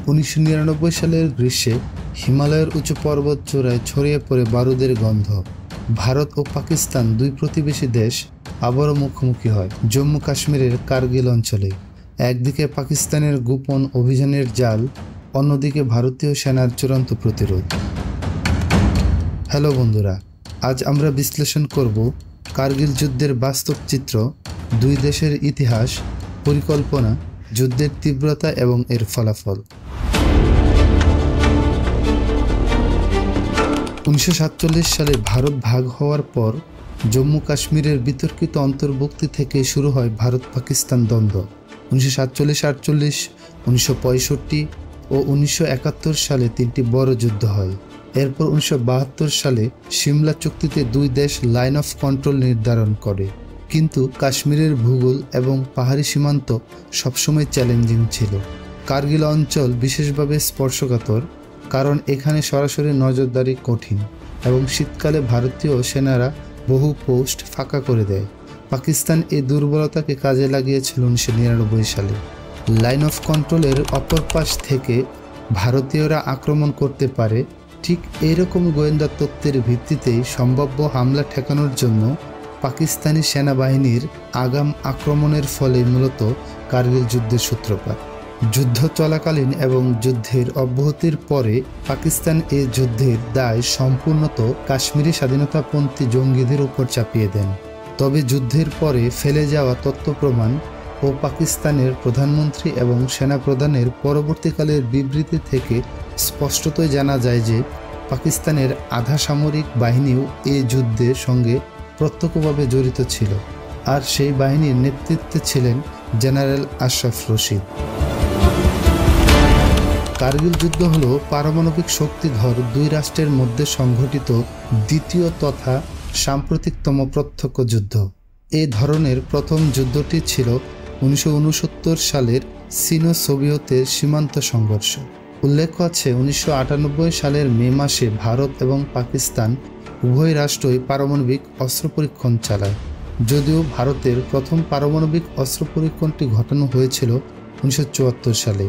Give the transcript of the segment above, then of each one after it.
1999 সালের গ্রীষ্মে হিমালয়ের উঁচু পর্বত চূড়ায় ছড়িয়ে পড়ে বারুদের গন্ধ। ভারত ও পাকিস্তান দুই প্রতিবেশী দেশ আবারও মুখোমুখি হয় জম্মু কাশ্মীরের কার্গিল অঞ্চলে। একদিকে পাকিস্তানের গোপন অভিযানের জাল, অন্যদিকে ভারতীয় সেনার চূড়ান্ত প্রতিরোধ। হ্যালো বন্ধুরা, আজ আমরা বিশ্লেষণ করব কার্গিল যুদ্ধের বাস্তব চিত্র, দুই দেশের ইতিহাস, পরিকল্পনা, যুদ্ধের তীব্রতা এবং এর ফলাফল। 1947 সালে ভারত ভাগ হওয়ার পর জম্মু কাশ্মীরের বিতর্কিত অন্তর্ভুক্তি থেকে শুরু হয় ভারত পাকিস্তান দ্বন্দ্ব। 1947-48, 1965 ও 1971 সালে তিনটি বড় যুদ্ধ হয়। এরপর 1972 সালে সিমলা চুক্তিতে দুই দেশ লাইন অফ কন্ট্রোল নির্ধারণ করে। কিন্তু কাশ্মীরের ভূগোল এবং পাহাড়ি সীমান্ত সবসময় চ্যালেঞ্জিং ছিল। কার্গিল অঞ্চল বিশেষভাবে স্পর্শকাতর, কারণ এখানে সরাসরি নজরদারি কঠিন এবং শীতকালে ভারতীয় সেনারা বহু পোস্ট ফাঁকা করে দেয়। পাকিস্তান এই দুর্বলতাকে কাজে লাগিয়েছিল 1999 সালে। লাইন অফ কন্ট্রোলের অপর পাশ থেকে ভারতীয়রা আক্রমণ করতে পারে, ঠিক এইরকম গোয়েন্দা তথ্যের ভিত্তিতেই সম্ভাব্য হামলা ঠেকানোর জন্য পাকিস্তানি সেনাবাহিনীর আগাম আক্রমণের ফলে মূলত কার্গিল যুদ্ধের সূত্রপাত। যুদ্ধ চলাকালীন এবং যুদ্ধের অব্যাহতির পরে পাকিস্তান এই যুদ্ধের দায় সম্পূর্ণত কাশ্মীরি স্বাধীনতাপন্থী জঙ্গিদের উপর চাপিয়ে দেন। তবে যুদ্ধের পরে ফেলে যাওয়া তথ্য প্রমাণ ও পাকিস্তানের প্রধানমন্ত্রী এবং সেনাপ্রধানের পরবর্তীকালের বিবৃতি থেকে স্পষ্টতই জানা যায় যে পাকিস্তানের আধা সামরিক বাহিনীও এই যুদ্ধের সঙ্গে প্রত্যক্ষভাবে জড়িত ছিল, আর সেই বাহিনীর নেতৃত্বে ছিলেন জেনারেল আশরাফ রশিদ। কার্গিল যুদ্ধ হল পারমাণবিক শক্তিধর দুই রাষ্ট্রের মধ্যে সংঘটিত দ্বিতীয় তথা সাম্প্রতিকতম প্রত্যক্ষ যুদ্ধ। এই ধরনের প্রথম যুদ্ধটি ছিল 1969 সালের সিনো সোভিয়েতের সীমান্ত সংঘর্ষ। উল্লেখ্য আছে 1998 সালের মে মাসে ভারত এবং পাকিস্তান উভয় রাষ্ট্রই পারমাণবিক অস্ত্র পরীক্ষণ চালায়। যদিও ভারতের প্রথম পারমাণবিক অস্ত্র পরীক্ষণটি ঘটানো হয়েছিল 1974 সালে।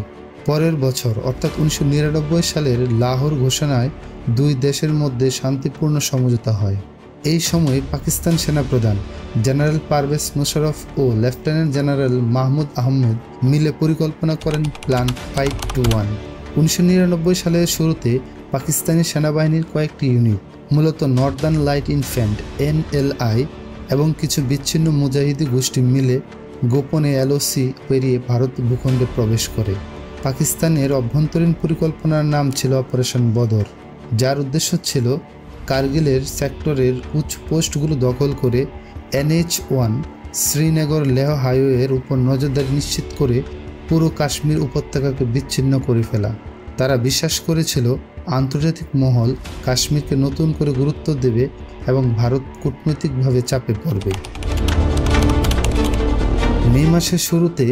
পরের বছর অর্থাৎ 1999 সালের লাহোর ঘোষণায় দুই দেশের মধ্যে শান্তিপূর্ণ সমঝোতা হয়। এই সময় পাকিস্তান সেনাপ্রধান জেনারেল পারভেজ মোশাররফ ও লেফটেন্যান্ট জেনারেল মাহমুদ আহমেদ মিলে পরিকল্পনা করেন প্ল্যান 521। 1999 সালের শুরুতে পাকিস্তানি সেনাবাহিনীর কয়েকটি ইউনিট, মূলত নর্দার্ন লাইট ইনফ্যান্ট NLI এবং কিছু বিচ্ছিন্ন মুজাহিদি গোষ্ঠী মিলে গোপনে LOC পেরিয়ে ভারত ভূখণ্ডে প্রবেশ করে। পাকিস্তানের অভ্যন্তরীণ পরিকল্পনার নাম ছিল অপারেশন বদর, যার উদ্দেশ্য ছিল কার্গিলের সেক্টরের উচ্চ পোস্টগুলো দখল করে NH1 শ্রীনগর লেহ হাইওয়ের উপর নজরদারি নিশ্চিত করে পুরো কাশ্মীর উপত্যকাকে বিচ্ছিন্ন করে ফেলা। তারা বিশ্বাস করেছিল আন্তর্জাতিক মহল কাশ্মীরকে নতুন করে গুরুত্ব দেবে এবং ভারত কূটনৈতিকভাবে চাপে পড়বে। মে মাসের শুরুতে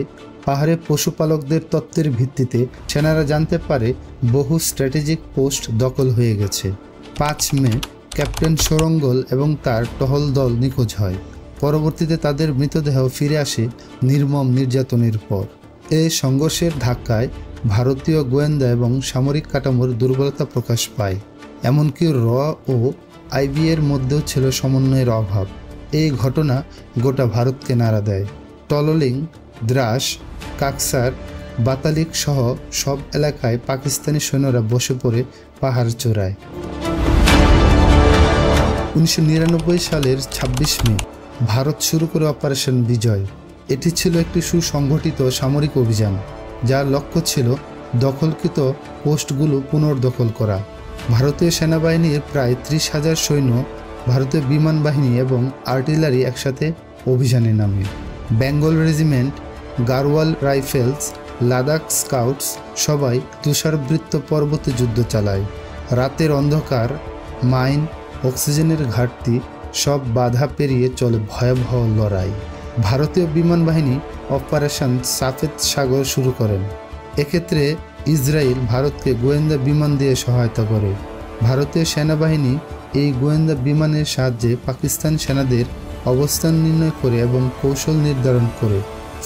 পাহাড়ে পশুপালকদের তথ্যের ভিত্তিতে সেনারা জানতে পারে বহু স্ট্র্যাটেজিক পোস্ট দখল হয়ে গেছে। 5 মে ক্যাপ্টেন সোরঙ্গল এবং তার টহল দল নিখোঁজ হয়। পরবর্তীতে তাদের মৃতদেহ ফিরে আসে নির্মম নির্যাতনের পর। এই সংঘর্ষের ধাক্কায় ভারতীয় গোয়েন্দা এবং সামরিক কাঠামোর দুর্বলতা প্রকাশ পায়। এমনকি ও IB এর মধ্যেও ছিল সমন্বয়ের অভাব। এই ঘটনা গোটা ভারতকে নাড়া দেয়। টলোলিং, দ্রাস, কাকসার, বাতালিক সহ সব এলাকায় পাকিস্তানি সৈন্যরা বসে পড়ে পাহাড় চূড়ায়। 1999 সালের 26 মে ভারত শুরু করে অপারেশন বিজয়। এটি ছিল একটি সুসংগঠিত সামরিক অভিযান, যার লক্ষ্য ছিল দখলকৃত পোস্টগুলো পুনর্দখল করা। ভারতীয় সেনাবাহিনীর প্রায় 30,000 সৈন্য, ভারতীয় বিমান বাহিনী এবং আর্টিলারি একসাথে অভিযানে নামে। Bengal regiment, Garewal rifles, Ladakh scouts সবাই তুষারবৃত্ত পর্বতে যুদ্ধ চালায়। রাতের অন্ধকার, মাইন, অক্সিজেনের ঘাটতি সব বাধা পেরিয়ে চলে ভয়াবহ লড়াই। ভারতীয় বিমান বাহিনী অপারেশন সাফেদ সাগর শুরু করেন। এক্ষেত্রে ইসরায়েল ভারতকে গোয়েন্দা বিমান দিয়ে সহায়তা করে। ভারতীয় সেনাবাহিনী এই গোয়েন্দা বিমানের সাহায্যে পাকিস্তান সেনাদের অবস্থান নির্ণয় করে এবং কৌশল নির্ধারণ করে,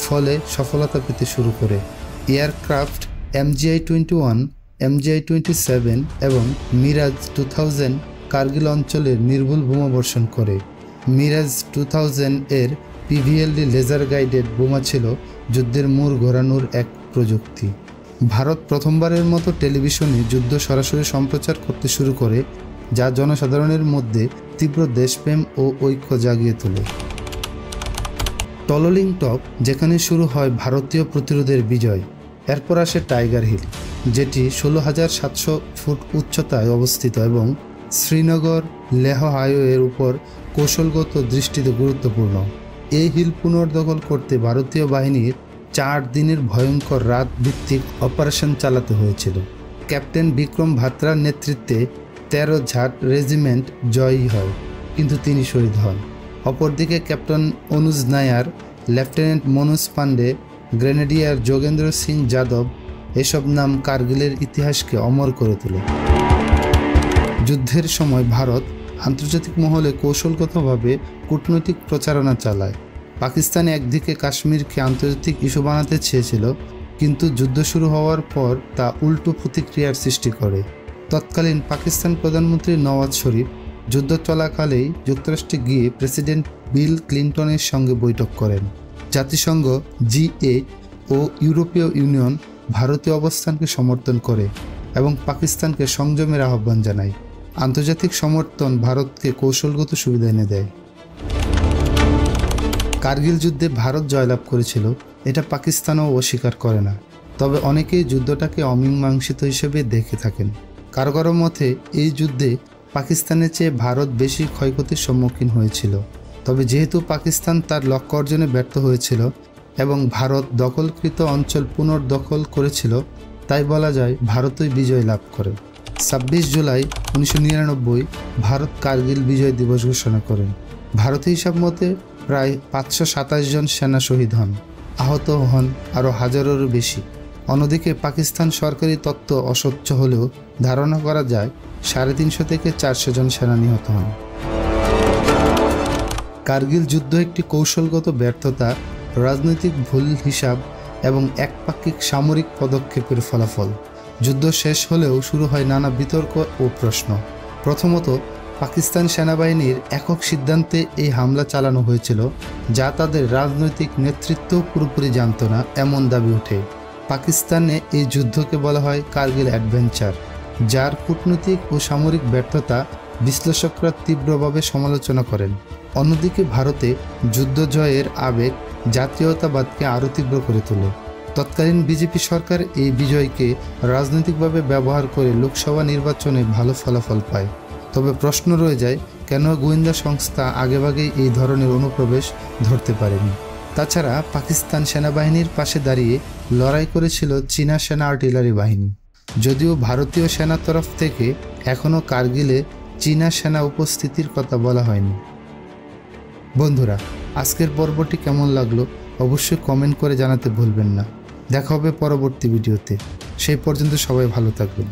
ফলে সফলতা পেতে শুরু করে। এয়ারক্রাফট MGI-21, MGI-27 এবং মিরাজ 2000 কার্গিল অঞ্চলের নির্ভুল বোমাবর্ষণ করে। মিরাজ 2000 এর PVLD লেজার গাইডেড বোমা ছিল যুদ্ধের মোড় ঘোরানোর এক প্রযুক্তি। ভারত প্রথমবারের মতো টেলিভিশনে যুদ্ধ সরাসরি সম্প্রচার করতে শুরু করে, যা জনসাধারণের মধ্যে তীব্র দেশপ্রেম ও ঐক্য জাগিয়ে তোলে। টলোলিং টপ, যেখানে শুরু হয় ভারতীয় প্রতিরোধের বিজয়। এরপর আসে টাইগার হিল, যেটি 16,700 ফুট উচ্চতায় অবস্থিত এবং শ্রীনগর লেহ হাইওয়ের উপর কৌশলগত দৃষ্টিতে গুরুত্বপূর্ণ। এই হিল পুনর্দখল করতে ভারতীয় বাহিনীর 4 দিনের ভয়ঙ্কর রাত ভিত্তিক অপারেশন চালাতে হয়েছিল। ক্যাপ্টেন বিক্রম ভাত্রার নেতৃত্বে 13 ঝাট রেজিমেন্ট জয়ী হয়, কিন্তু তিনি শহীদ হন। অপরদিকে ক্যাপ্টেন অনুজ নায়ার, লেফটেন্যান্ট মনোজ পান্ডে, গ্রেনেডিয়ার যোগেন্দ্র সিং যাদব, এসব নাম কার্গিলের ইতিহাসকে অমর করে তোলে। যুদ্ধের সময় ভারত আন্তর্জাতিক মহলে কৌশলগতভাবে কূটনৈতিক প্রচারণা চালায়। পাকিস্তান একদিকে কাশ্মীরকে আন্তর্জাতিক ইস্যু বানাতে চেয়েছিল, কিন্তু যুদ্ধ শুরু হওয়ার পর তা উল্টো প্রতিক্রিয়ার সৃষ্টি করে। তৎকালীন পাকিস্তান প্রধানমন্ত্রী নওয়াজ শরীফ যুদ্ধ চলাকালেই যুক্তরাষ্ট্রে গিয়ে প্রেসিডেন্ট বিল ক্লিন্টনের সঙ্গে বৈঠক করেন। জাতিসংঘ, G8 ও ইউরোপীয় ইউনিয়ন ভারতীয় অবস্থানকে সমর্থন করে এবং পাকিস্তানকে সংযমের আহ্বান জানায়। আন্তর্জাতিক সমর্থন ভারতকে কৌশলগত সুবিধা এনে দেয়। কার্গিল যুদ্ধে ভারত জয়লাভ করেছিল, এটা পাকিস্তানও অস্বীকার করে না। তবে অনেকেই যুদ্ধটাকে অমীমাংসিত হিসেবে দেখে থাকেন। কারো কারো মতে এই যুদ্ধে পাকিস্তানের চেয়ে ভারত বেশি ক্ষয়ক্ষতির সম্মুখীন হয়েছিল। তবে যেহেতু পাকিস্তান তার লক্ষ্য অর্জনে ব্যর্থ হয়েছিল এবং ভারত দখলকৃত অঞ্চল পুনর্দখল করেছিল, তাই বলা যায় ভারতই বিজয় লাভ করে। 26 জুলাই 1999 ভারত কার্গিল বিজয় দিবস ঘোষণা করেন। ভারতীয় হিসাব মতে প্রায় 527 জন সেনা শহীদ হন, আহত হন আরও হাজারেরও বেশি। অন্যদিকে পাকিস্তান সরকারি তথ্য অস্বচ্ছ হলেও ধারণা করা যায় 350 থেকে 400 জন সেনা নিহত হন। কার্গিল যুদ্ধ একটি কৌশলগত ব্যর্থতা, রাজনৈতিক ভুল হিসাব এবং একপাক্ষিক সামরিক পদক্ষেপের ফলাফল। যুদ্ধ শেষ হলেও শুরু হয় নানা বিতর্ক ও প্রশ্ন। প্রথমত, পাকিস্তান সেনাবাহিনীর একক সিদ্ধান্তে এই হামলা চালানো হয়েছিল, যা তাদের রাজনৈতিক নেতৃত্ব পুরোপুরি জানত না, এমন দাবি ওঠে। পাকিস্তানে এই যুদ্ধকে বলা হয় কার্গিল অ্যাডভেঞ্চার, যার কূটনৈতিক ও সামরিক ব্যর্থতা বিশ্লেষকরা তীব্রভাবে সমালোচনা করেন। অন্যদিকে ভারতে যুদ্ধ জয়ের আবেগ জাতীয়তাবাদকে আরও তীব্র করে তোলে। তৎকালীন বিজেপি সরকার এই বিজয়কে রাজনৈতিকভাবে ব্যবহার করে লোকসভা নির্বাচনে ভালো ফলাফল পায়। তবে প্রশ্ন রয়ে যায়, কেন গোয়েন্দা সংস্থা আগেভাগেই এই ধরনের অনুপ্রবেশ ধরতে পারেনি? তাছাড়া পাকিস্তান সেনাবাহিনীর পাশে দাঁড়িয়ে লড়াই করেছিল চীনা সেনা আর্টিলারি বাহিনী। যদিও ভারতীয় সেনার তরফ থেকে এখনও কার্গিলে চীনা সেনা উপস্থিতির কথা বলা হয়নি। বন্ধুরা, আজকের পর্বটি কেমন লাগলো অবশ্যই কমেন্ট করে জানাতে ভুলবেন না। দেখা হবে পরবর্তী ভিডিওতে। সেই পর্যন্ত সবাই ভালো থাকবেন।